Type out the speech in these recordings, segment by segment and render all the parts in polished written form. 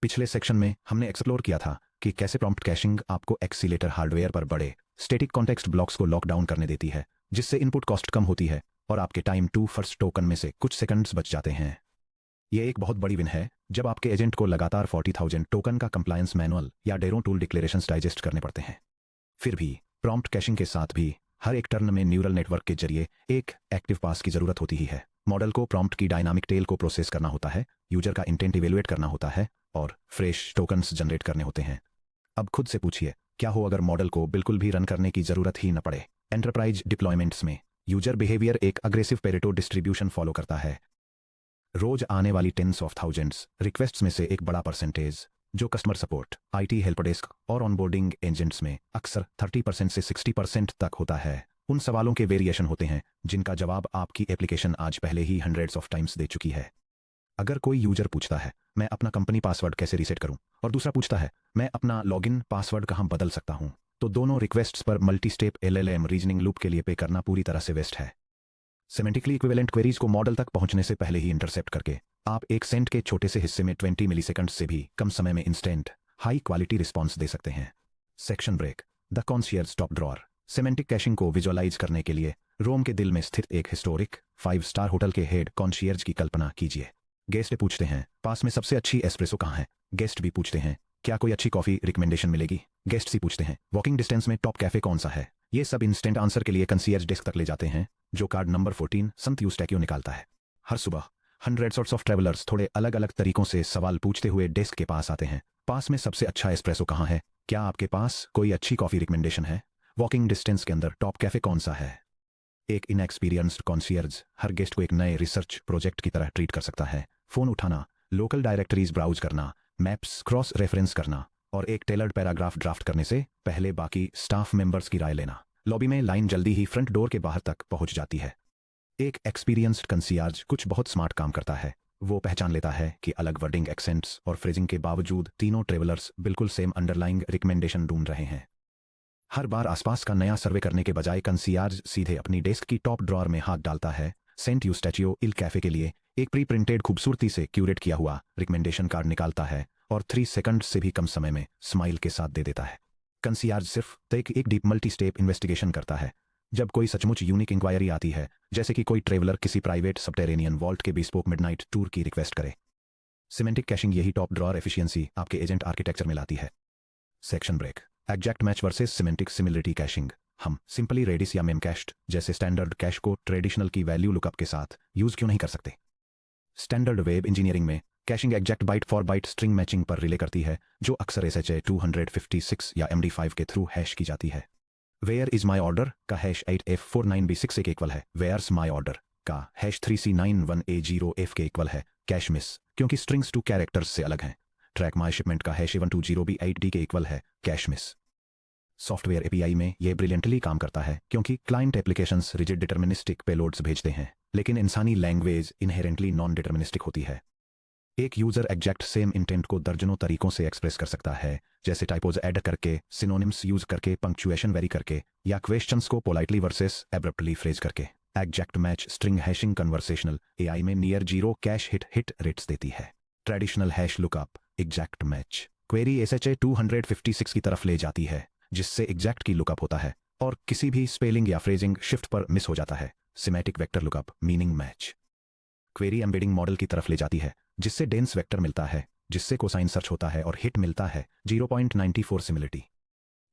पिछले सेक्शन में हमने एक्सप्लोर किया था कि कैसे प्रॉम्प्ट कैशिंग आपको एक्सीलेटर हार्डवेयर पर बड़े स्टैटिक कॉन्टेक्स्ट ब्लॉक्स को लॉक डाउन करने देती है, जिससे इनपुट कॉस्ट कम होती है और आपके टाइम टू फर्स्ट टोकन में से कुछ सेकंड्स बच जाते हैं। ये एक बहुत बड़ी विन है जब आपके एजेंट को लगातार 40,000 टोकन का कंप्लायंस मैनुअल या डेरो टूल डिक्लेरेशंस डाइजेस्ट करने पड़ते हैं। फिर भी प्रॉम्प्ट कैशिंग के साथ भी हर एक टर्न में न्यूरल नेटवर्क के जरिए एक एक्टिव पास की जरूरत होती ही है। मॉडल को प्रॉम्प्ट की डायनामिक टेल को प्रोसेस करना होता है, यूजर का इंटेंट इवेलुएट करना होता है और फ्रेश टोकन्स जनरेट करने होते हैं। अब खुद से पूछिए, क्या हो अगर मॉडल को बिल्कुल भी रन करने की जरूरत ही न पड़े। एंटरप्राइज डिप्लॉयमेंट्स में यूजर बिहेवियर एक अग्रेसिव पेरेटो डिस्ट्रीब्यूशन फॉलो करता है। रोज आने वाली टेंस ऑफ थाउजेंड्स रिक्वेस्ट्स में से एक बड़ा परसेंटेज जो customer support, IT help desk और ऑनबोर्डिंग एजेंट्स में अक्सर 30% से 60% तक होता है, उन सवालों के वेरिएशन होते हैं जिनका जवाब आपकी एप्लीकेशन आज पहले ही हंड्रेड्स ऑफ टाइम्स दे चुकी है। अगर कोई यूजर पूछता है मैं अपना कंपनी पासवर्ड कैसे रीसेट करूं, और दूसरा पूछता है मैं अपना लॉगिन पासवर्ड कहां बदल सकता हूं, तो दोनों रिक्वेस्ट्स पर multi step LLM reasoning loop के लिए पे करना पूरी तरह से वेस्ट है। सेमेंटिकली इक्विवेलेंट क्वेरीज को मॉडल तक पहुंचने से पहले ही इंटरसेप्ट करके आप एक सेंट के छोटे से हिस्से में 20 मिलीसेकंड से भी कम समय में इंस्टेंट हाई क्वालिटी रिस्पॉन्स दे सकते हैं। Section break, the concierge top drawer. Semantic caching को विजुअलाइज करने के लिए रोम के दिल में स्थित एक हिस्टोरिक 5 स्टार होटल के हेड कॉन्शियर्ज की कल्पना कीजिए। गेस्ट पूछते हैं पास में सबसे अच्छी एस्प्रेसो कहाँ है। गेस्ट भी पूछते हैं क्या कोई अच्छी कॉफी रिकमेंडेशन मिलेगी। गेस्ट सी पूछते हैं वॉकिंग डिस्टेंस में टॉप कैफे कौन सा है। ये सब इंस्टेंट आंसर के लिए कंसीयर्ज डेस्क तक ले जाते हैं, जो कार्ड नंबर 14 संत यूस्टैक्यू निकालता है। हर सुबह हंड्रेड्स ऑफ ट्रेवलर्स थोड़े अलग अलग तरीकों से सवाल पूछते हुए डेस्क के पास आते हैं। पास में सबसे अच्छा एस्प्रेसो कहाँ है, क्या आपके पास कोई अच्छी कॉफी रिकमेंडेशन है, वॉकिंग डिस्टेंस के अंदर टॉप कैफे कौन सा है। एक इनएक्सपीरियंस्ड कॉन्शियर्ज हर गेस्ट को एक नए रिसर्च प्रोजेक्ट की तरह ट्रीट कर सकता है। फोन उठाना, लोकल डायरेक्टरीज ब्राउज करना, मैप्स क्रॉस रेफरेंस करना और एक टेलर्ड पैराग्राफ ड्राफ्ट करने से पहले बाकी स्टाफ मेंबर्स की राय लेना। लॉबी में लाइन जल्दी ही फ्रंट डोर के बाहर तक पहुंच जाती है। एक एक्सपीरियंस्ड कंसियार्ज कुछ बहुत स्मार्ट काम करता है। वो पहचान लेता है कि अलग वर्डिंग, एक्सेंट्स और फ्रेजिंग के बावजूद तीनों ट्रेवलर्स बिल्कुल सेम अंडरलाइंग रिकमेंडेशन ढूंढ रहे हैं। हर बार आसपास का नया सर्वे करने के बजाय कंसियार्ज सीधे अपनी डेस्क की टॉप ड्रॉअर में हाथ डालता है, सेंट यूस्टैचियो इल कैफे के लिए एक प्री प्रिंटेड खूबसूरती से क्यूरेट किया हुआ रिकमेंडेशन कार्ड निकालता है और 3 सेकंड से भी कम समय में स्माइल के साथ दे देता है। कंसियार्ज सिर्फ एक डीप मल्टी स्टेप इन्वेस्टिगेशन करता है। जब कोई सचमुच यूनिक इंक्वायरी आती है, जैसे कि कोई ट्रेवलर किसी प्राइवेट सबटेरेनियन वॉल्ट के बिस्पोक मिडनाइट टूर की रिक्वेस्ट करे। सिमेंटिक कैशिंग यही टॉप ड्रॉअर एफिशिएंसी आपके एजेंट आर्किटेक्चर में लाती है। Section break, exact match versus semantic similarity caching. हम सिंपली रेडिस या मेमकैस्ट जैसे स्टैंडर्ड कैश को ट्रेडिशनल की वैल्यू लुकअप के साथ यूज क्यों नहीं कर सकते। स्टैंडर्ड वेब इंजीनियरिंग में caching exact byte for byte string matching पर रिले करती है, जो अक्सर SHA 256 या MD5 के थ्रू हैश की जाती है। वेयर इज माई ऑर्डर का हैश 8F49B6 के इक्वल है, वेयर्स माई ऑर्डर का हैश 3C91A0F के इक्वल है। कैश मिस क्योंकि स्ट्रिंग्स 2 कैरेक्टर्स से अलग हैं। ट्रैक माई शिपमेंट का हैश 120B8D के इक्वल है। Cache miss. सॉफ्टवेयर API में ये ब्रिलियंटली काम करता है क्योंकि client applications rigid deterministic payloads भेजते हैं, लेकिन इंसानी लैंग्वेज इनहेरेंटली नॉन डिटर्मिनिस्टिक होती है। एक यूजर एग्जैक्ट सेम इंटेंट को दर्जनों तरीकों से एक्सप्रेस कर सकता है, जैसे टाइपोज ऐड करके, सिनोनिम्स यूज करके, पंक्चुएशन वेरी करके या क्वेश्चंस को पोलाइटली वर्सेस एब्रप्टली फ्रेज करके। Exact match string hashing conversational AI में near zero cache hit rates देती है। Traditional hash lookup exact match query SHA 256 की तरफ ले जाती है, जिससे एग्जैक्ट की लुकअप होता है और किसी भी स्पेलिंग या फ्रेजिंग शिफ्ट पर मिस हो जाता है। Semantic vector lookup meaning match query embedding model की तरफ ले जाती है, जिससे डेंस वेक्टर मिलता है, जिससे कोसाइन सर्च होता है और हिट मिलता है 0.94 similarity.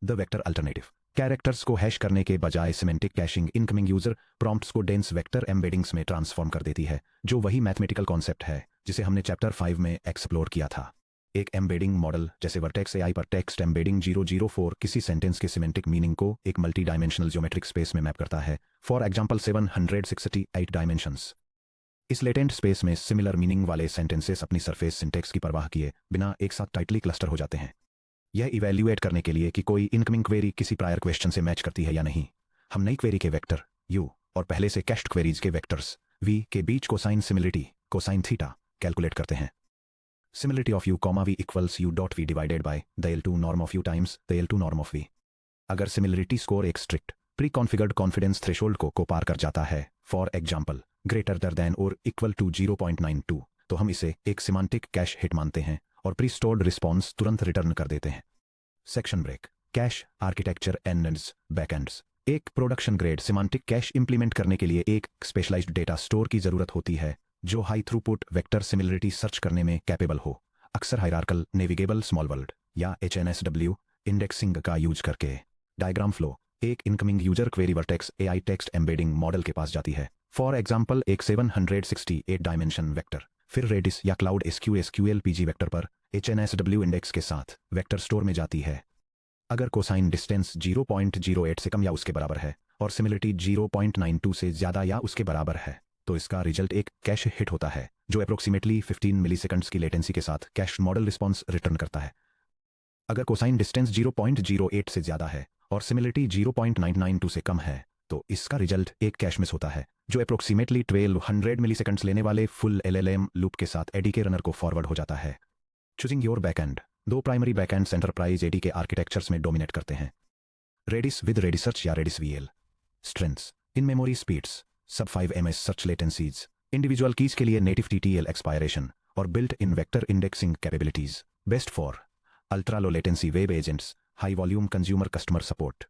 The vector alternative characters को हैश करने के बजाय semantic caching incoming user prompts को डेंस वेक्टर एम्बेडिंग्स में ट्रांसफॉर्म कर देती है, जो वही मैथमेटिकल कॉन्सेप्ट है जिसे हमने चैप्टर 5 में एक्सप्लोर किया था। एक एम्बेडिंग मॉडल जैसे वर्टेक्स AI पर टेक्स्ट एम्बेडिंग 004 किसी सेंटेंस के सिमेंटिक मीनिंग को एक मल्टी डायमेंशनल ज्योमेट्रिक स्पेस में मैप करता है, फॉर एग्जाम्पल 768 डायमेंशंस। इस लेटेंट स्पेस में सिमिलर मीनिंग वाले सेंटेंसेस अपनी सरफेस सिंटेक्स की परवाह किए बिना एक साथ टाइटली क्लस्टर हो जाते हैं। यह इवैल्यूएट करने के लिए कि कोई इनकमिंग क्वेरी किसी प्रायर क्वेश्चन से मैच करती है या नहीं, हम नई क्वेरी के वेक्टर u और पहले से कैश्ड क्वेरीज के वेक्टर्स v के बीच cosine similarity cosine theta calculate करते हैं। Similarity of u, v equals u dot v divided by the L2 norm of u times the L2 norm of v। अगर similarity score एक strict pre configured confidence threshold को पार कर जाता है, for example greater than और equal to 0.92, तो हम इसे एक सिमांटिक कैश हिट मानते हैं और प्री स्टोर्ड रिस्पॉन्स तुरंत रिटर्न कर देते हैं। Section break. Cache architecture ends backends. एक production grade semantic cache implement करने के लिए एक स्पेशलाइज्ड डेटा स्टोर की जरूरत होती है जो high throughput vector similarity search करने में कैपेबल हो, अक्सर हायरार्कल नेविगेबल स्मॉल वर्ल्ड या HNSW इंडेक्सिंग का यूज करके। Diagram flow. एक incoming user query vertex AI text embedding model के पास जाती है, फॉर एग्जाम्पल एक 768 डायमेंशन वेक्टर, फिर रेडिस या क्लाउड SQL PG वेक्टर पर HNSW इंडेक्स के साथ वेक्टर स्टोर में जाती है। अगर कोसाइन डिस्टेंस 0.08 से कम या उसके बराबर है और सिमिलरिटी 0.92 से ज्यादा या उसके बराबर है तो इसका रिजल्ट एक कैश हिट होता है जो अप्रोक्सीमेटली 15 मिलीसेकंड्स की लेटेंसी के साथ कैश मॉडल रिस्पॉन्स रिटर्न करता है। अगर कोसाइन डिस्टेंस 0.08 से ज्यादा है और सिमिलरिटी 0.992 से कम है तो इसका रिजल्ट एक कैश मिस होता है जो अप्रोक्सीमेटली 1200 मिलीसेकंड्स लेने वाले फुल LLM लूप के साथ एडी के रनर को फॉरवर्ड हो जाता है। Choosing your backend. दो primary backends enterprise ADK architectures में डोमिनेट करते हैं, रेडिस विद रेडिसर्च या Redis VL। Strengths. In memory speeds, sub 5 ms search latencies, individual keys के लिए नेटिव TTL एक्सपायरेशन और built in vector indexing capabilities. Best for ultra low latency web agents, high volume consumer customer support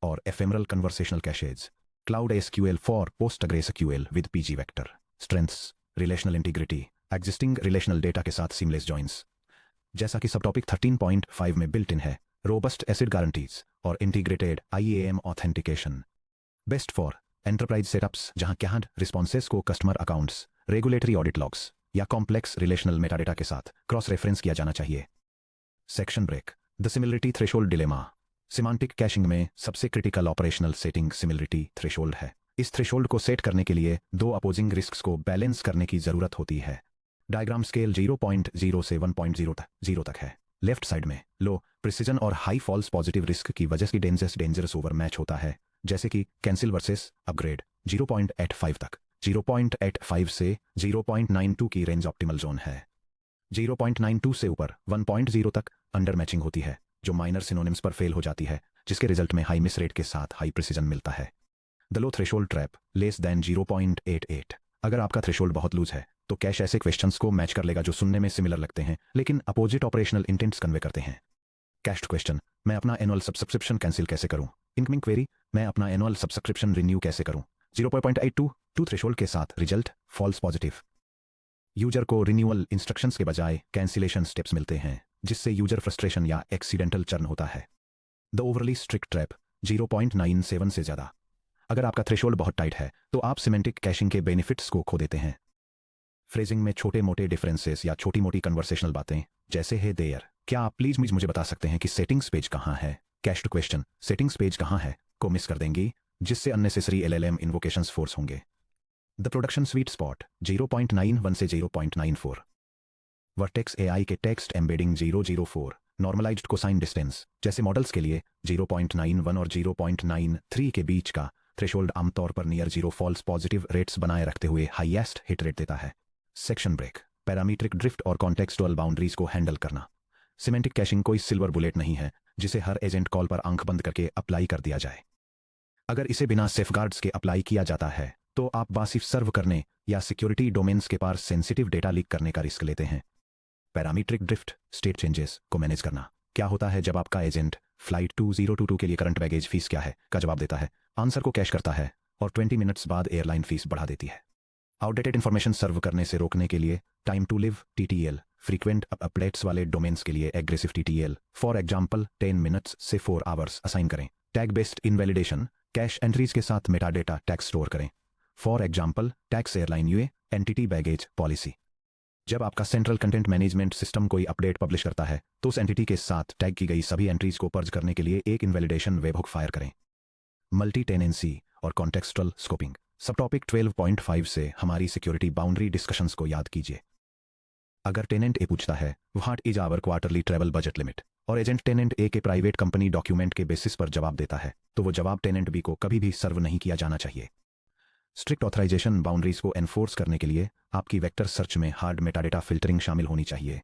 और ephemeral conversational caches. Cloud SQL for PostgreSQL with PG vector. Strengths. Relational integrity, existing relational data के साथ seamless joins, जैसा कि सब topic 13.5 में built in है, robust ACID guarantees और integrated IAM authentication. Best for enterprise setups जहां cached responses को customer accounts, regulatory audit logs या कॉम्प्लेक्स रिलेशनल मेटाडेटा के साथ क्रॉस रेफरेंस किया जाना चाहिए। Section break. The similarity threshold dilemma. Semantic caching में सबसे critical operational setting similarity threshold है। इस थ्रेशोल्ड को सेट करने के लिए दो अपोजिंग रिस्क्स को बैलेंस करने की जरूरत होती है। डायग्राम स्केल 0.0 से 1.0 तक है। लेफ्ट साइड में लो प्रिसीजन और हाई फॉल्स पॉजिटिव रिस्क की वजह से डेंजरस ओवर मैच होता है, जैसे कि कैंसिल वर्सेस अपग्रेड 0.85 तक। 0.85 से 0.92 की रेंज ऑप्टिमल जोन है। 0.92 से ऊपर 1.0 तक अंडर मैचिंग होती है जो माइनर सिनोनिम्स पर फेल हो जाती है, जिसके रिजल्ट में हाई मिस रेट के साथ हाई प्रिसीजन मिलता है। The low threshold trap less than 0.88। अगर आपका थ्रेशोल्ड बहुत लूज है तो कैश ऐसे क्वेश्चंस को मैच कर लेगा जो सुनने में सिमिलर लगते हैं लेकिन अपोजिट ऑपरेशनल इंटेंट्स कन्वे करते हैं। Cached question. मैं अपना एनुअल सब्सक्रिप्शन कैंसिल कैसे करूं? Incoming query. मैं अपना एनुअल सब्सक्रिप्शन रिन्यू कैसे करूं? 0.82 थ्रेशोल्ड के साथ रिजल्ट फॉल्स पॉजिटिव। यूजर को रिन्यूअल इंस्ट्रक्शंस के बजाय कैंसिलेशन स्टेप्स मिलते हैं जिससे यूजर फ्रस्ट्रेशन या एक्सीडेंटल चर्न होता है। द ओवरली स्ट्रिक्ट ट्रैप 0.97 से ज्यादा। अगर आपका थ्रेशोल्ड बहुत टाइट है तो आप सिमेंटिक कैशिंग के बेनिफिट्स को खो देते हैं। फ्रेजिंग में छोटे मोटे डिफरेंसेस या छोटी मोटी कन्वर्सेशनल बातें जैसे है देयर, क्या आप प्लीज मुझे बता सकते हैं कि सेटिंग्स पेज कहाँ है? Cache to question settings page कहाँ है को मिस कर देंगी, जिससे अननेसेसरी LLM इन्वोकेशंस फोर्स होंगे। द प्रोडक्शन स्वीट स्पॉट 0.91 से 0.94। वर्टेक्स AI के text embedding 004। Normalized cosine distance जैसे मॉडल्स के लिए 0.91 और 0.93 के बीच का थ्रेशोल्ड आमतौर पर near zero false positive rates बनाए रखते हुए हाईएस्ट हिट रेट देता है। Section break. पैरामीट्रिक ड्रिफ्ट और कॉन्टेक्सुअल बाउंड्रीज को हैंडल करना। सिमेंटिक कैशिंग कोई सिल्वर बुलेट नहीं है जिसे हर एजेंट कॉल पर आंख बंद करके अप्लाई कर दिया जाए। अगर इसे बिना सेफगार्ड्स के अप्लाई किया जाता है तो आप बासिफ सर्व करने या सिक्योरिटी डोमेन्स के पार सेंसिटिव डेटा लीक करने का रिस्क लेते हैं। पैरामीट्रिक ड्रिफ्ट स्टेट चेंजेस को मैनेज करना। क्या होता है जब आपका एजेंट फ्लाइट 2022 के लिए करंट बैगेज फीस क्या है का जवाब देता है, आंसर को कैश करता है और 20 मिनट्स बाद एयरलाइन फीस बढ़ा देती है। आउटडेटेड इन्फॉर्मेशन सर्व करने से रोकने के लिए time to live TTL frequent updates वाले डोमेन्स के लिए aggressive TTL for example 10 minutes से 4 आवर्स असाइन करें। Tag based invalidation cache entries के साथ मेटाडेटा टैग स्टोर करें, for example tax airline UA entity baggage policy. जब आपका सेंट्रल कंटेंट मैनेजमेंट सिस्टम कोई अपडेट पब्लिश करता है तो उस एंटिटी के साथ टैग की गई सभी एंट्रीज को पर्ज करने के लिए एक इनवैलिडेशन वेबहुक फायर करें। मल्टी टेनेंसी और कॉन्टेक्सुअल स्कोपिंग सब टॉपिक 12.5 से हमारी सिक्योरिटी बाउंड्री डिस्कशंस को याद कीजिए। अगर टेनेंट ए पूछता है what is our quarterly travel budget limit और एजेंट टेनेंट ए के प्राइवेट कंपनी डॉक्यूमेंट के बेसिस पर जवाब देता है तो वो जवाब टेनेंट बी को कभी भी सर्व नहीं किया जाना चाहिए। स्ट्रिक्ट ऑथराइजेशन बाउंड्रीज को एनफोर्स करने के लिए आपकी वेक्टर सर्च में हार्ड मेटाडेटा फिल्टरिंग शामिल होनी चाहिए।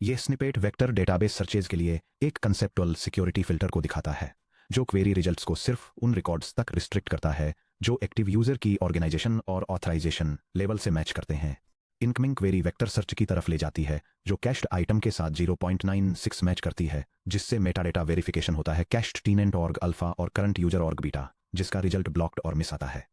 यह स्निपेट वेक्टर डेटाबेस सर्चेज के लिए एक कंसेप्टुअल सिक्योरिटी फिल्टर को दिखाता है जो क्वेरी रिजल्ट्स को सिर्फ उन रिकॉर्ड्स तक रिस्ट्रिक्ट करता है जो एक्टिव यूजर की ऑर्गेनाइजेशन और ऑथराइजेशन लेवल से मैच करते हैं। इनकमिंग क्वेरी वेक्टर सर्च की तरफ ले जाती है जो कैश्ड आइटम के साथ 0.96 मैच करती है, जिससे मेटाडेटा वेरिफिकेशन होता है कैश्ड टीनेंट ऑर्ग अल्फा और करंट यूजर ऑर्ग बीटा, जिसका रिजल्ट ब्लॉक्ड और मिस आता है।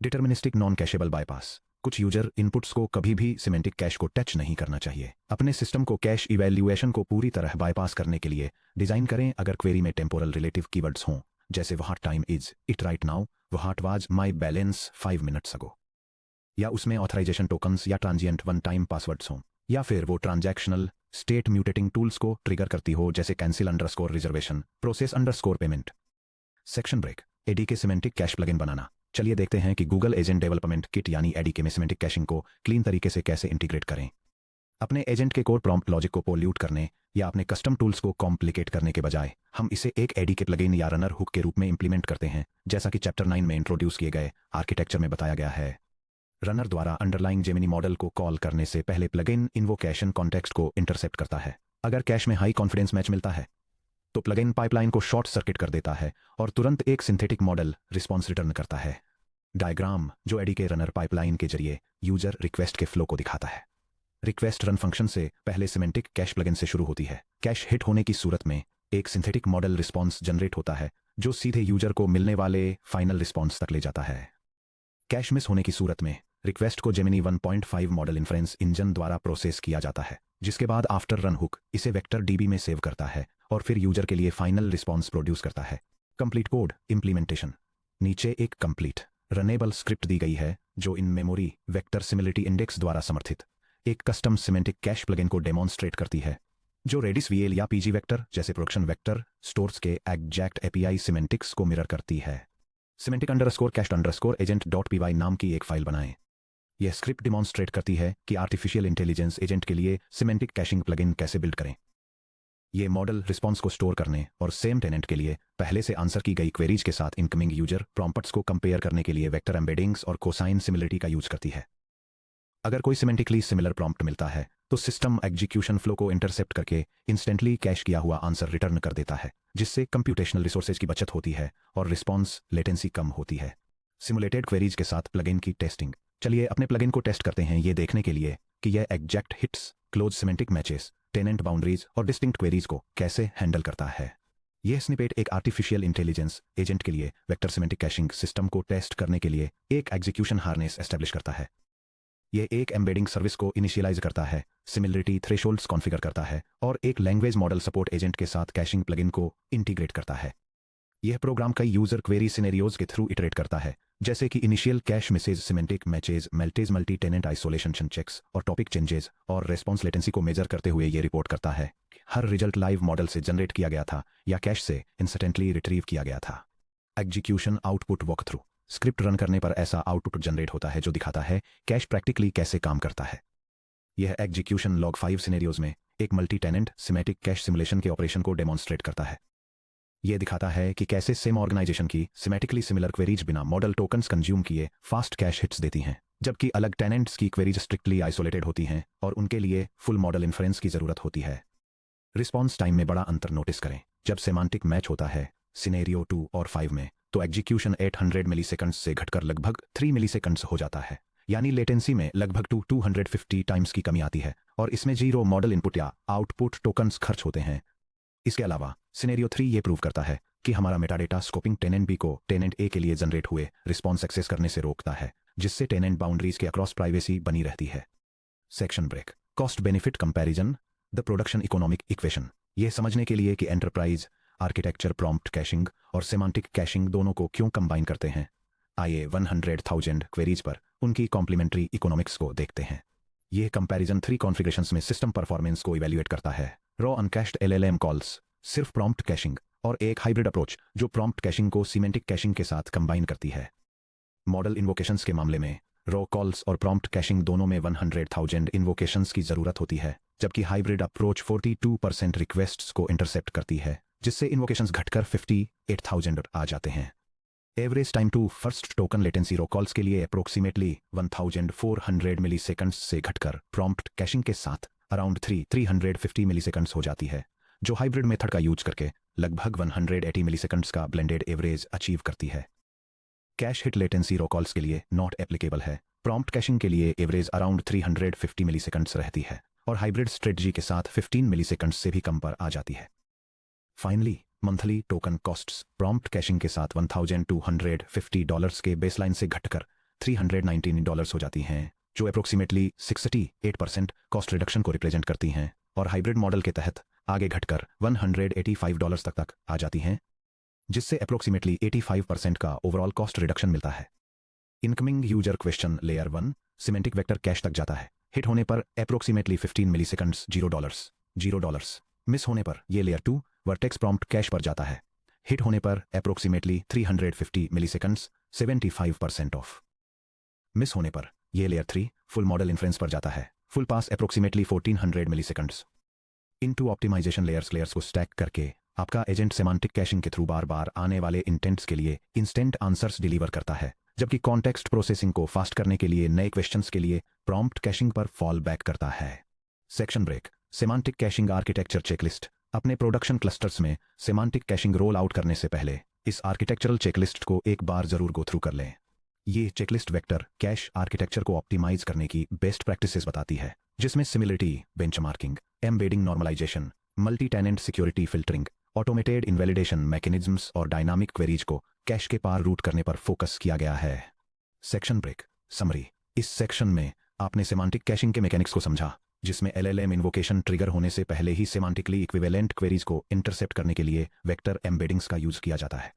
Deterministic non cacheable bypass. कुछ यूजर इनपुट्स को कभी भी सिमेंटिक कैश को टच नहीं करना चाहिए। अपने सिस्टम को कैश इवैल्यूएशन को पूरी तरह बाईपास करने के लिए डिजाइन करें। अगर क्वेरी में टेम्पोरल रिलेटिव कीवर्ड्स हों, जैसे what time is it right now, what was my balance 5 minutes ago, या उसमें ऑथराइजेशन टोकन्स या ट्रांजिएंट वन टाइम पासवर्ड्स हों, या फिर वो ट्रांजैक्शनल स्टेट म्यूटेटिंग टूल्स को ट्रिगर करती हो, जैसे cancel underscore reservation, process underscore payment. Section break. ADK semantic cache plugin बनाना। चलिए देखते हैं कि गूगल एजेंट डेवलपमेंट किट यानी एडीके में सिमेंटिक कैशिंग को क्लीन तरीके से कैसे इंटीग्रेट करें। अपने एजेंट के कोड प्रॉम्प्ट लॉजिक को पोल्यूट करने या अपने कस्टम टूल्स को कॉम्प्लिकेट करने के बजाय हम इसे एक एडीके प्लगइन या रनर हुक के रूप में इंप्लीमेंट करते हैं, जैसा कि चैप्टर 9 में इंट्रोड्यूस किए गए आर्किटेक्चर में बताया गया है। रनर द्वारा अंडरलाइंग जेमिनी मॉडल को कॉल करने से पहले प्लगइन इन्वोकेशन कॉन्टेक्स्ट को इंटरसेप्ट करता है। अगर कैश में हाई कॉन्फिडेंस मैच मिलता है तो प्लगइन पाइपलाइन को शॉर्ट सर्किट कर देता है और तुरंत एक सिंथेटिक मॉडल रिस्पॉन्स रिटर्न करता है। डायग्राम जो एडीके रनर पाइपलाइन के जरिए यूजर रिक्वेस्ट के फ्लो को दिखाता है। रिक्वेस्ट रन फंक्शन से पहले सिमेंटिक कैश प्लगइन से शुरू होती है। कैश हिट होने की सूरत में एक सिंथेटिक मॉडल रिस्पॉन्स जनरेट होता है जो सीधे यूजर को मिलने वाले फाइनल रिस्पॉन्स तक ले जाता है। कैश मिस होने की सूरत में रिक्वेस्ट को जेमिनी 1.5 मॉडल इन्फ्रेंस इंजन द्वारा प्रोसेस किया जाता है, जिसके बाद आफ्टर रन हुक इसे वेक्टर डीबी में सेव करता है और फिर यूजर के लिए फाइनल रिस्पॉन्स प्रोड्यूस करता है। Complete code implementation. नीचे एक कंप्लीट रनेबल स्क्रिप्ट दी गई है जो in memory vector similarity index द्वारा समर्थित एक कस्टम सिमेंटिक कैश प्लगइन को डेमोन्स्ट्रेट करती है, जो रेडिस वीएल या पीजी वेक्टर जैसे प्रोडक्शन वेक्टर स्टोर्स के एग्जैक्ट एपीआई सिमेंटिक्स को मिरर करती है। Semantic underscore cached underscore agent dot PY नाम की एक फाइल बनाएं। यह स्क्रिप्ट डिमॉन्स्ट्रेट करती है कि आर्टिफिशियल इंटेलिजेंस एजेंट के लिए सिमेंटिक कैशिंग प्लगइन कैसे बिल्ड करें। ये मॉडल रिस्पॉन्स को स्टोर करने और सेम टेनेंट के लिए पहले से आंसर की गई क्वेरीज के साथ इनकमिंग यूजर प्रॉम्प्ट्स को कंपेयर करने के लिए वेक्टर एम्बेडिंग्स और कोसाइन सिमिलरिटी का यूज करती है। अगर कोई सिमेंटिकली सिमिलर प्रॉम्प्ट मिलता है तो सिस्टम एग्जीक्यूशन फ्लो को इंटरसेप्ट करके इंस्टेंटली कैश किया हुआ आंसर रिटर्न कर देता है, जिससे कंप्यूटेशनल रिसोर्सेज की बचत होती है और रिस्पॉन्स लेटेंसी कम होती है। सिमुलेटेड क्वेरीज के साथ प्लगइन की टेस्टिंग। चलिए अपने प्लगइन को टेस्ट करते हैं, ये देखने के लिए कि यह exact hits, close semantic matches, tenant boundaries और डिस्टिंक्ट क्वेरीज को कैसे हैंडल करता है। यह स्निपेट एक आर्टिफिशियल इंटेलिजेंस एजेंट के लिए वेक्टर सिमेंटिक कैशिंग सिस्टम को टेस्ट करने के लिए एक एग्जीक्यूशन हार्नेस एस्टेब्लिश करता है। यह एक एम्बेडिंग सर्विस को इनिशियलाइज करता है, सिमिलरिटी थ्रेशोल्ड्स कॉन्फ़िगर करता है और एक लैंग्वेज मॉडल सपोर्ट एजेंट के साथ कैशिंग प्लगइन को इंटीग्रेट करता है। यह प्रोग्राम कई यूजर क्वेरी सिनेरियोज के थ्रू इटरेट करता है, जैसे कि initial cache misses, semantic matches, मेल्टेज, मल्टी टेनेंट आइसोलेशन चेक्स और टॉपिक चेंजेस और रेस्पॉन्स लेटेंसी को मेजर करते हुए यह रिपोर्ट करता है हर रिजल्ट लाइव मॉडल से जनरेट किया गया था या कैश से इंस्टेंटली रिट्रीव किया गया था। Execution output walk through. Script run करने पर ऐसा आउटपुट जनरेट होता है जो दिखाता है कैश प्रैक्टिकली कैसे काम करता है। यह एग्जीक्यूशन लॉग 5 सिनेरियोज में एक multi tenant semantic cache simulation के ऑपरेशन को डेमोन्स्ट्रेट करता है। यह दिखाता है कि कैसे सेम ऑर्गेनाइजेशन की सिमेटिकली सिमिलर क्वेरीज बिना मॉडल टोकन्स कंज्यूम किए फास्ट कैश हिट्स देती हैं, जबकि अलग टेनेंट्स की क्वेरीज स्ट्रिक्टली आइसोलेटेड होती हैं और उनके लिए फुल मॉडल इन्फ्रेंस की जरूरत होती है। रिस्पॉन्स टाइम में बड़ा अंतर नोटिस करें। जब सेमांटिक मैच होता है सिनेरियो 2 और 5 में, तो एग्जीक्यूशन 800 मिलीसेकंड्स से घटकर लगभग 3 मिलीसेकंड्स हो जाता है, यानी लेटेंसी में लगभग 250 टाइम्स की कमी आती है और इसमें 0 मॉडल इनपुट या आउटपुट टोकन्स खर्च होते हैं। इसके अलावा सिनेरियो 3 ये प्रूव करता है कि हमारा मेटाडेटा स्कोपिंग टेनेंट बी को टेनेंट ए के लिए जनरेट हुए रिस्पॉन्स एक्सेस करने से रोकता है, जिससे टेनेंट बाउंड्रीज के अक्रॉस प्राइवेसी बनी रहती है। Section break. Cost benefit comparison, the production economic equation. यह समझने के लिए कि एंटरप्राइज आर्किटेक्चर प्रॉम्प्ट कैशिंग और सेमांटिक कैशिंग दोनों को क्यों कंबाइन करते हैं, आइए 100,000 क्वेरीज पर उनकी कॉम्प्लीमेंट्री इकोनॉमिक्स को देखते हैं। यह कंपैरिजन 3 कॉन्फ़िगरेशंस में सिस्टम परफॉर्मेंस को इवैल्यूएट करता है। रॉ अनकैश्ड एलएलएम कॉल्स, सिर्फ प्रॉम्प्ट कैशिंग, और एक हाइब्रिड अप्रोच जो प्रॉम्प्ट कैशिंग को सिमेंटिक कैशिंग के साथ कंबाइन करती है। मॉडल इन्वोकेशंस के मामले में रॉ कॉल्स और प्रॉम्प्ट कैशिंग दोनों में 100,000 इन्वोकेशंस की जरूरत होती है, जबकि हाइब्रिड अप्रोच 42% रिक्वेस्ट्स को इंटरसेप्ट करती है, जिससे इन्वोकेशंस घटकर 58,000 आ जाते हैं। Average time to first token latency raw calls के लिए अप्रोक्सीमेटली 1400 मिलीसेकंड्स से घटकर प्रॉम्प्ट कैशिंग के साथ अराउंड 350 मिलीसेकंड्स हो जाती है, जो हाइब्रिड मेथड का यूज करके लगभग 180 मिलीसेकंड्स का ब्लेंडेड एवरेज अचीव करती है। Cache hit latency raw calls के लिए नॉट एप्लीकेबल है, प्रॉम्प्ट कैशिंग के लिए एवरेज अराउंड 350 मिलीसेकंड्स रहती है और हाइब्रिड स्ट्रेटजी के साथ 15 मिलीसेकंड्स से भी कम पर आ जाती है। Finally monthly token costs prompt caching के साथ $1,250 के बेसलाइन से घटकर $319 हो जाती हैं, जो अप्रोक्सीमेटली 68% कॉस्ट रिडक्शन को रिप्रेजेंट करती हैं और हाइब्रिड मॉडल के तहत आगे घटकर $185 तक आ जाती हैं, जिससे अप्रोक्सीमेटली 85% का ओवरऑल कॉस्ट रिडक्शन मिलता है। Incoming user question layer 1 semantic vector cash तक जाता है। हिट होने पर अप्रोक्सीमेटली 15 मिलीसेकंड्स $0 मिस होने पर यह लेयर 2 वर्टेक्स प्रॉम्प्ट कैश पर जाता है। हिट होने पर अप्रोक्सीमेटली 350 मिलीसेकंड्स 75% ऑफ। मिस होने पर यह लेयर 3 फुल मॉडल इन्फ्रेंस पर जाता है। Full pass approximately 1400 milliseconds. Into optimization layers को स्टैक करके आपका एजेंट सेमांटिक कैशिंग के थ्रू बार बार आने वाले इंटेंट्स के लिए इंस्टेंट आंसर्स डिलीवर करता है, जबकि कॉन्टेक्स्ट प्रोसेसिंग को फास्ट करने के लिए नए क्वेश्चंस के लिए प्रॉम्प्ट कैशिंग पर फॉल बैक करता है। Section break. Semantic caching architecture checklist. अपने प्रोडक्शन क्लस्टर्स में सेमांटिक कैशिंग रोल आउट करने से पहले इस आर्किटेक्चरल चेकलिस्ट को एक बार जरूर गो थ्रू कर लें। ये चेकलिस्ट वेक्टर कैश आर्किटेक्चर को ऑप्टिमाइज करने की बेस्ट प्रैक्टिसेस बताती है, जिसमें similarity benchmarking, embedding normalization, multi tenant security filtering, automated invalidation mechanisms और डायनामिक क्वेरीज को कैश के पार रूट करने पर फोकस किया गया है। Section break. समरी। इस सेक्शन में आपने सेमांटिक कैशिंग के मैकेनिक्स को समझा, जिसमें LLM इन्वोकेशन ट्रिगर होने से पहले ही सेमांटिकली इक्विवेलेंट क्वेरीज को इंटरसेप्ट करने के लिए वेक्टर एम्बेडिंग्स का यूज किया जाता है।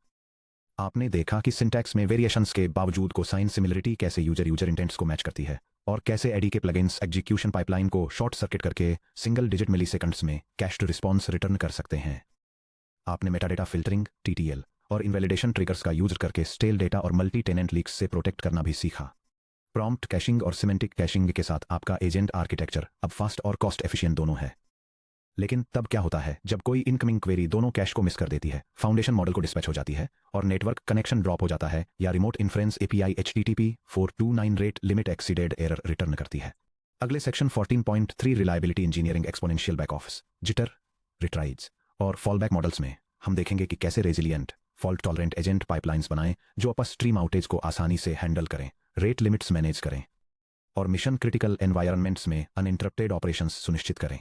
आपने देखा कि सिंटैक्स में वेरिएशंस के बावजूद को साइन सिमिलरिटी कैसे यूजर इंटेंट्स को मैच करती है और कैसे एडी के प्लगइन्स एग्जीक्यूशन पाइपलाइन को शॉर्ट सर्किट करके सिंगल डिजिट मिलीसेकंड्स में कैश टू रिस्पॉन्स रिटर्न कर सकते हैं। आपने मेटाडेटा फिल्टरिंग, TTL और इनवैलिडेशन ट्रिगर्स का यूज करके स्टेल डेटा और मल्टी टेनेंट लीक्स से प्रोटेक्ट करना भी सीखा। प्रॉम्प्ट कैशिंग और सिमेंटिक कैशिंग के साथ आपका एजेंट आर्किटेक्चर अब फास्ट और कॉस्ट एफिशिएंट दोनों है। लेकिन तब क्या होता है जब कोई इनकमिंग क्वेरी दोनों कैश को मिस कर देती है, फाउंडेशन मॉडल को डिस्पैच हो जाती है और नेटवर्क कनेक्शन ड्रॉप हो जाता है, या remote inference API HTTP 429 rate limit exceeded error return करती है। अगले section 14.3 reliability engineering exponential back office, jitter, retries और फॉलबैक मॉडल्स में हम देखेंगे कि कैसे resilient, fault tolerant agent pipelines बनाएं जो अपस्ट्रीम आउटेज को आसानी से हैंडल करें, रेट लिमिट्स मैनेज करें और मिशन क्रिटिकल एनवायरनमेंट्स में अनइंटरप्टेड ऑपरेशंस सुनिश्चित करें।